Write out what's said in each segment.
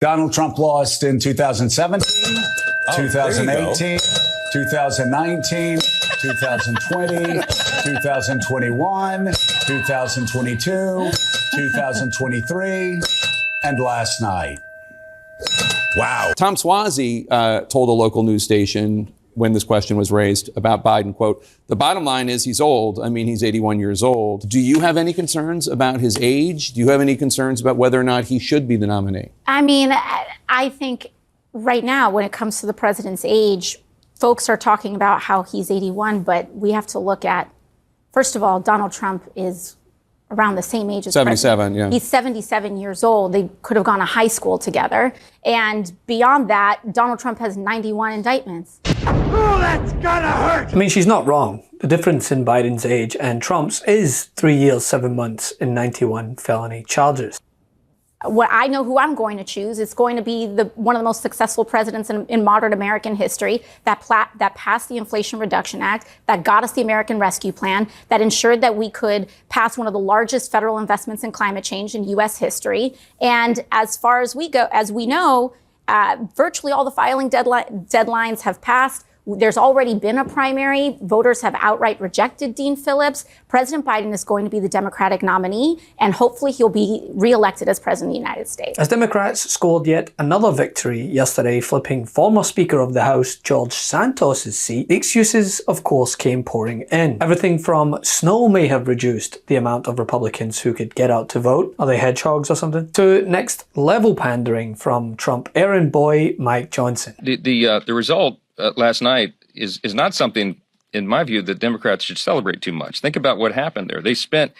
Donald Trump lost in 2017, 2018, 2019, 2020, 2021, 2022, 2023, and last night. Wow. Tom Suozzi told a local news station when this question was raised about Biden, quote, "The bottom line is he's old. I mean, he's 81 years old. Do you have any concerns about his age? Do you have any concerns about whether or not he should be the nominee?" I mean, I think right now, when it comes to the president's age, folks are talking about how he's 81, but we have to look at, first of all, Donald Trump is around the same age as 77, president. yeah. He's 77 years old. They could have gone to high school together. And beyond that, Donald Trump has 91 indictments. Oh, that's gotta hurt! I mean, she's not wrong. The difference in Biden's age and Trump's is 3 years, 7 months and 91 felony charges. What I know who I'm going to choose. It's going to be one of the most successful presidents in modern American history that passed the Inflation Reduction Act, that got us the American Rescue Plan, that ensured that we could pass one of the largest federal investments in climate change in U.S. history. And as far as we go, as we know, virtually all the filing deadlines have passed. There's already been a primary. Voters have outright rejected Dean Phillips. President Biden is going to be the Democratic nominee, and hopefully he'll be reelected as president of the United States. As Democrats scored yet another victory yesterday, flipping former Speaker of the House George Santos' seat, the excuses, of course, came pouring in. Everything from snow may have reduced the amount of Republicans who could get out to vote. Are they hedgehogs or something? To next level pandering from Trump errand boy Mike Johnson. The result last night is not something, in my view, that Democrats should celebrate too much. Think about what happened there. They spent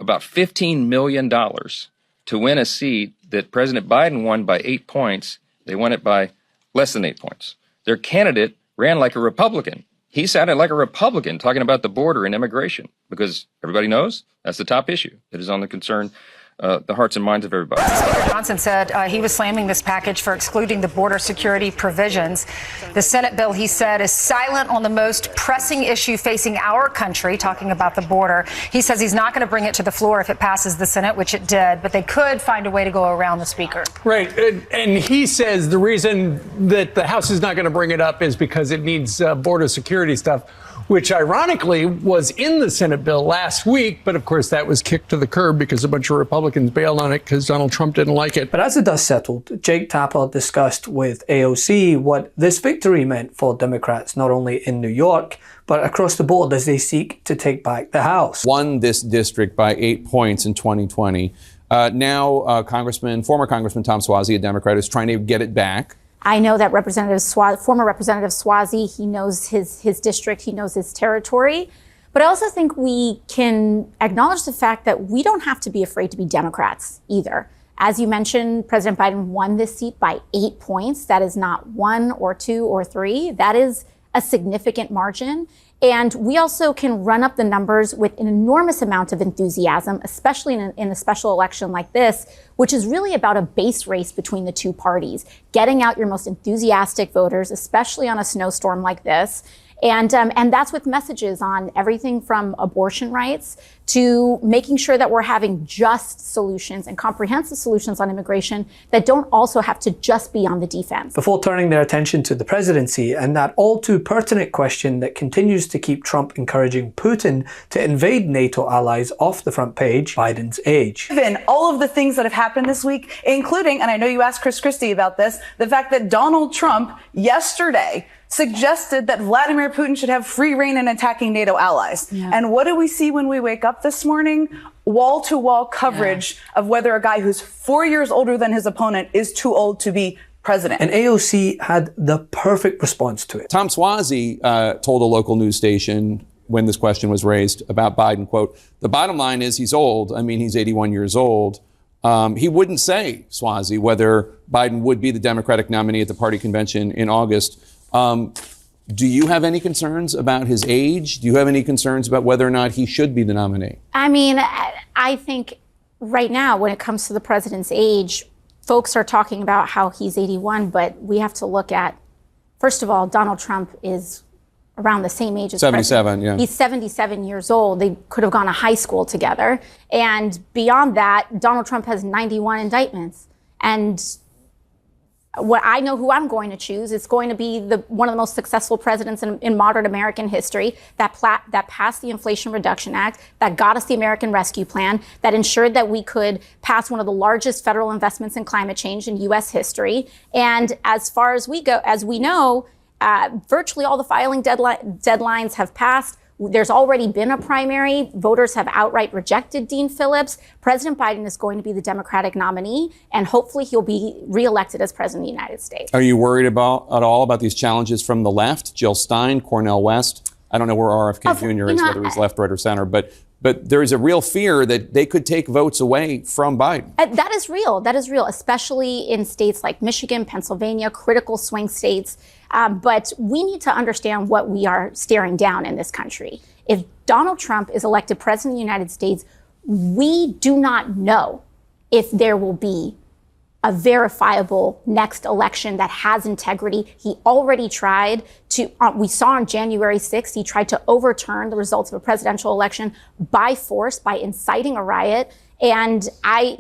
about $15 million to win a seat that President Biden won by 8 points. They won it by less than 8 points. Their candidate ran like a Republican. He sounded like a Republican talking about the border and immigration, because everybody knows that's the top issue that is on the hearts and minds of everybody. Speaker Johnson said he was slamming this package for excluding the border security provisions. The Senate bill, he said, is silent on the most pressing issue facing our country, talking about the border. He says he's not going to bring it to the floor if it passes the Senate, which it did, but they could find a way to go around the Speaker. Right. And he says the reason that the House is not going to bring it up is because it needs border security stuff, which ironically was in the Senate bill last week. But of course, that was kicked to the curb because a bunch of Republicans bailed on it because Donald Trump didn't like it. But as the dust settled, Jake Tapper discussed with AOC what this victory meant for Democrats, not only in New York, but across the board as they seek to take back the House. Won this district by 8 points in 2020. Now, former Congressman Tom Suozzi, a Democrat, is trying to get it back. I know that former Representative Suozzi, he knows his district, he knows his territory. But I also think we can acknowledge the fact that we don't have to be afraid to be Democrats either. As you mentioned, President Biden won this seat by 8 points. That is not 1 or 2 or 3. That is a significant margin. And we also can run up the numbers with an enormous amount of enthusiasm, especially in a special election like this, which is really about a base race between the two parties, getting out your most enthusiastic voters, especially on a snowstorm like this. And that's with messages on everything from abortion rights to making sure that we're having just solutions and comprehensive solutions on immigration that don't also have to just be on the defense. Before turning their attention to the presidency and that all too pertinent question that continues to keep Trump encouraging Putin to invade NATO allies off the front page, Biden's age. Given all of the things that have happened this week, including, and I know you asked Chris Christie about this, the fact that Donald Trump yesterday suggested that Vladimir Putin should have free rein in attacking NATO allies. Yeah. And what do we see when we wake up this morning? Wall-to-wall coverage of whether a guy who's 4 years older than his opponent is too old to be president. And AOC had the perfect response to it. Tom Suozzi told a local news station when this question was raised about Biden, quote, "The bottom line is he's old. I mean, he's 81 years old." He wouldn't say, Suozzi, whether Biden would be the Democratic nominee at the party convention in August. Do you have any concerns about his age? Do you have any concerns about whether or not he should be the nominee? I mean, I think right now, when it comes to the president's age, folks are talking about how he's 81, but we have to look at, first of all, Donald Trump is around the same age as 77, president. yeah. He's 77 years old. They could have gone to high school together. And beyond that, Donald Trump has 91 indictments. And what I know who I'm going to choose. It's going to be one of the most successful presidents in modern American history that passed the Inflation Reduction Act, that got us the American Rescue Plan, that ensured that we could pass one of the largest federal investments in climate change in U.S. history. And as far as we go, as we know, virtually all the filing deadlines have passed. There's already been a primary. Voters have outright rejected Dean Phillips. President Biden is going to be the Democratic nominee, and hopefully he'll be reelected as president of the United States. Are you worried at all about these challenges from the left? Jill Stein, Cornel West. I don't know where RFK Jr. is, whether he's left, right, or center, but there is a real fear that they could take votes away from Biden. That is real. That is real, especially in states like Michigan, Pennsylvania, critical swing states. But we need to understand what we are staring down in this country. If Donald Trump is elected president of the United States, we do not know if there will be a verifiable next election that has integrity. He already tried to, we saw on January 6th, he tried to overturn the results of a presidential election by force, by inciting a riot. And I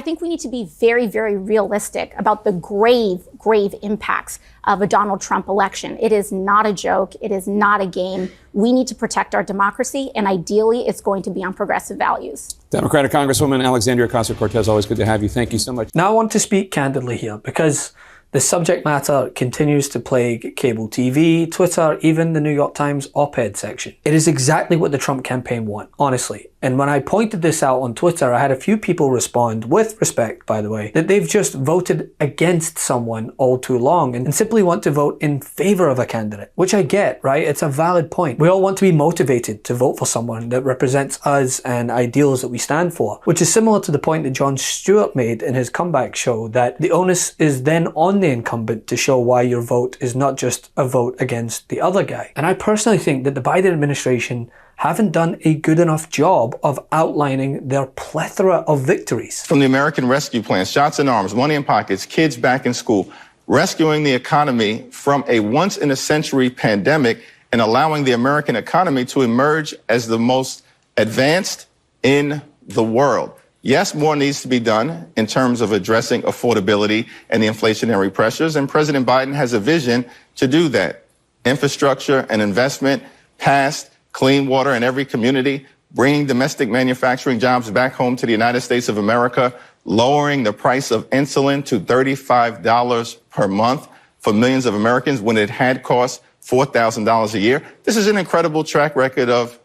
think we need to be very, very realistic about the grave, grave impacts of a Donald Trump election. It is not a joke. It is not a game. We need to protect our democracy, and ideally, it's going to be on progressive values. Democratic Congresswoman Alexandria Ocasio-Cortez, always good to have you. Thank you so much. Now I want to speak candidly here because the subject matter continues to plague cable TV, Twitter, even the New York Times op-ed section. It is exactly what the Trump campaign want, honestly. And when I pointed this out on Twitter, I had a few people respond, with respect, by the way, that they've just voted against someone all too long and simply want to vote in favor of a candidate, which I get, right? It's a valid point. We all want to be motivated to vote for someone that represents us and ideals that we stand for, which is similar to the point that Jon Stewart made in his comeback show, that the onus is then on the incumbent to show why your vote is not just a vote against the other guy. And I personally think that the Biden administration haven't done a good enough job of outlining their plethora of victories. From the American Rescue Plan, shots in arms, money in pockets, kids back in school, rescuing the economy from a once-in-a-century pandemic and allowing the American economy to emerge as the most advanced in the world. Yes, more needs to be done in terms of addressing affordability and the inflationary pressures, and President Biden has a vision to do that. Infrastructure and investment, past clean water in every community, bringing domestic manufacturing jobs back home to the United States of America, lowering the price of insulin to $35 per month for millions of Americans when it had cost $4,000 a year. This is an incredible track record of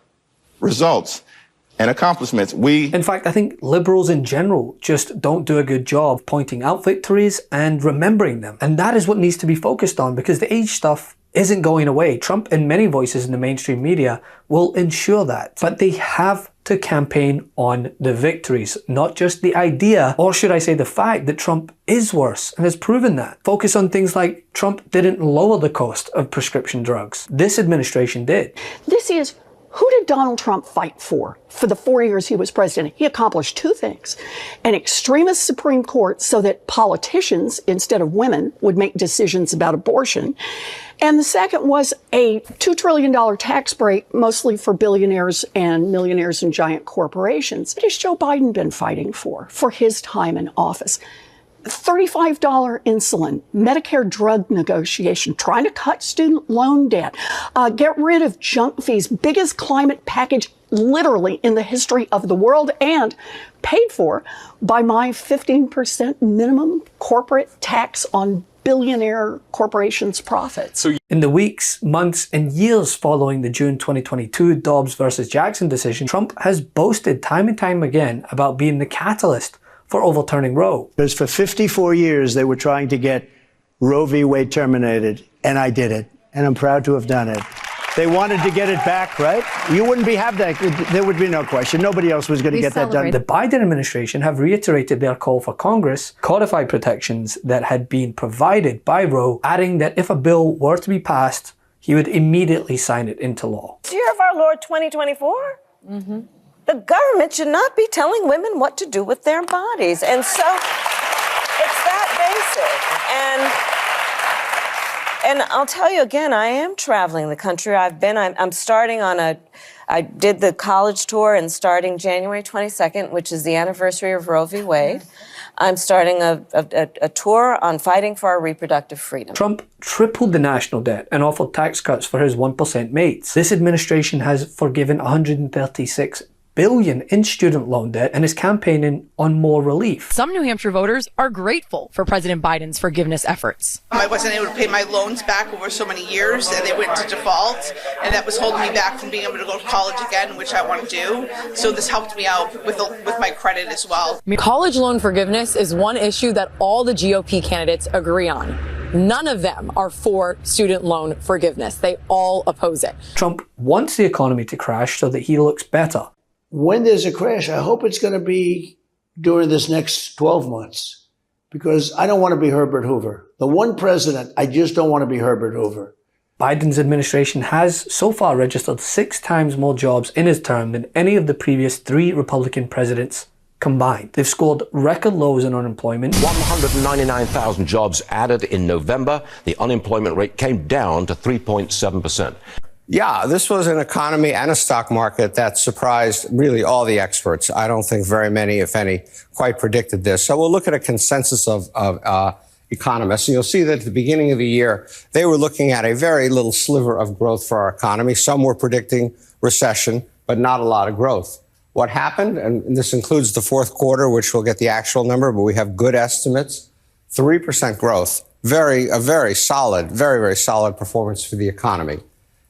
results and accomplishments. In fact, I think liberals in general just don't do a good job pointing out victories and remembering them. And that is what needs to be focused on, because the age stuff isn't going away. Trump and many voices in the mainstream media will ensure that. But they have to campaign on the victories, not just the idea, or should I say the fact, that Trump is worse and has proven that. Focus on things like Trump didn't lower the cost of prescription drugs. This administration did. This is, who did Donald Trump fight for the 4 years he was president? He accomplished two things: an extremist Supreme Court so that politicians, instead of women, would make decisions about abortion. And the second was a $2 trillion tax break, mostly for billionaires and millionaires and giant corporations. What has Joe Biden been fighting for his time in office? $35 insulin, Medicare drug negotiation, trying to cut student loan debt, get rid of junk fees, biggest climate package literally in the history of the world, and paid for by my 15% minimum corporate tax on billionaire corporations' profits. In the weeks, months, and years following the June 2022 Dobbs versus Jackson decision, Trump has boasted time and time again about being the catalyst for overturning Roe. Because for 54 years, they were trying to get Roe v. Wade terminated, and I did it, and I'm proud to have done it. They wanted to get it back, right? You wouldn't have that. There would be no question. Nobody else was going to get that done. The Biden administration have reiterated their call for Congress, codify protections that had been provided by Roe, adding that if a bill were to be passed, he would immediately sign it into law. Year of our Lord 2024? Mm-hmm. The government should not be telling women what to do with their bodies. And so it's that basic. And I'll tell you again, I am traveling the country. I'm starting on I did the college tour, and starting January 22nd, which is the anniversary of Roe v. Wade. I'm starting a tour on fighting for our reproductive freedom. Trump tripled the national debt and offered tax cuts for his 1% mates. This administration has forgiven $136 billion in student loan debt and is campaigning on more relief. Some New Hampshire voters are grateful for President Biden's forgiveness efforts. I wasn't able to pay my loans back over so many years, and they went into default, and that was holding me back from being able to go to college again, which I want to do. So this helped me out with my credit as well. College loan forgiveness is one issue that all the GOP candidates agree on. None of them are for student loan forgiveness. They all oppose it. Trump wants the economy to crash so that he looks better. When there's a crash, I hope it's going to be during this next 12 months, because I don't want to be Herbert Hoover. The one president, I just don't want to be Herbert Hoover. Biden's administration has so far registered 6 times more jobs in his term than any of the previous 3 Republican presidents combined. They've scored record lows in unemployment. 199,000 jobs added in November. The unemployment rate came down to 3.7%. Yeah, this was an economy and a stock market that surprised really all the experts. I don't think very many, if any, quite predicted this. So we'll look at a consensus of economists, and you'll see that at the beginning of the year, they were looking at a very little sliver of growth for our economy. Some were predicting recession, but not a lot of growth. What happened, and this includes the fourth quarter, which we'll get the actual number, but we have good estimates, 3% growth. A very solid, very solid performance for the economy.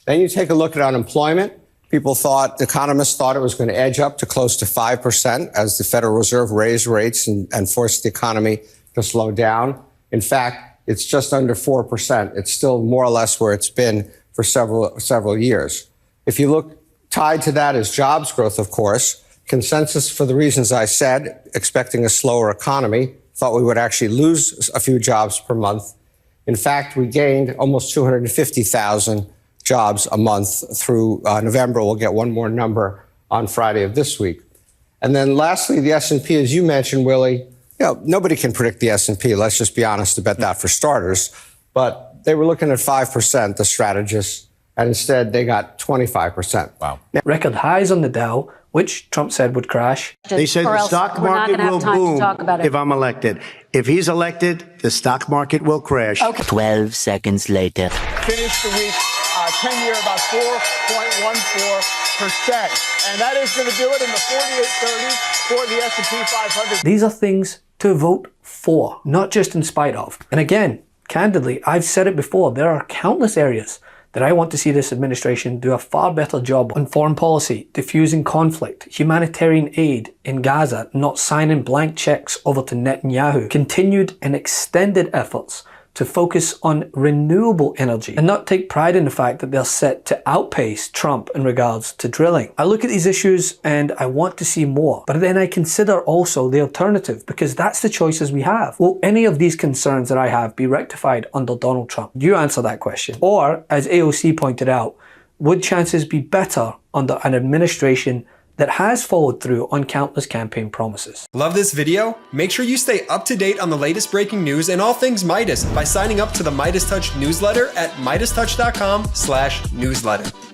Then you take a look at unemployment. Economists thought it was going to edge up to close to 5% as the Federal Reserve raised rates and forced the economy to slow down. In fact, it's just under 4%. It's still more or less where it's been for several years. If you look, tied to that is jobs growth, of course. Consensus, for the reasons I said, expecting a slower economy, thought we would actually lose a few jobs per month. In fact, we gained almost 250,000 jobs a month through November. We'll get one more number on Friday of this week. And then lastly, the S&P, as you mentioned, Willie, nobody can predict the S&P. Let's just be honest about that for starters. But they were looking at 5%, the strategists, and instead they got 25%. Wow. Record highs on the Dow, which Trump said would crash. They said the stock market will boom if I'm elected. If he's elected, the stock market will crash. Okay. 12 seconds later. Finished the week 10-year about 4.14%. And that is going to do it in the 4830 for the S&P 500. These are things to vote for, not just in spite of. And again, candidly, I've said it before, there are countless areas that I want to see this administration do a far better job on: foreign policy, diffusing conflict, humanitarian aid in Gaza, not signing blank checks over to Netanyahu, continued and extended efforts to focus on renewable energy and not take pride in the fact that they're set to outpace Trump in regards to drilling. I look at these issues and I want to see more, but then I consider also the alternative, because that's the choices we have. Will any of these concerns that I have be rectified under Donald Trump? You answer that question. Or, as AOC pointed out, would chances be better under an administration that has followed through on countless campaign promises? Love this video? Make sure you stay up to date on the latest breaking news and all things Meidas by signing up to the MeidasTouch newsletter at MeidasTouch.com/newsletter.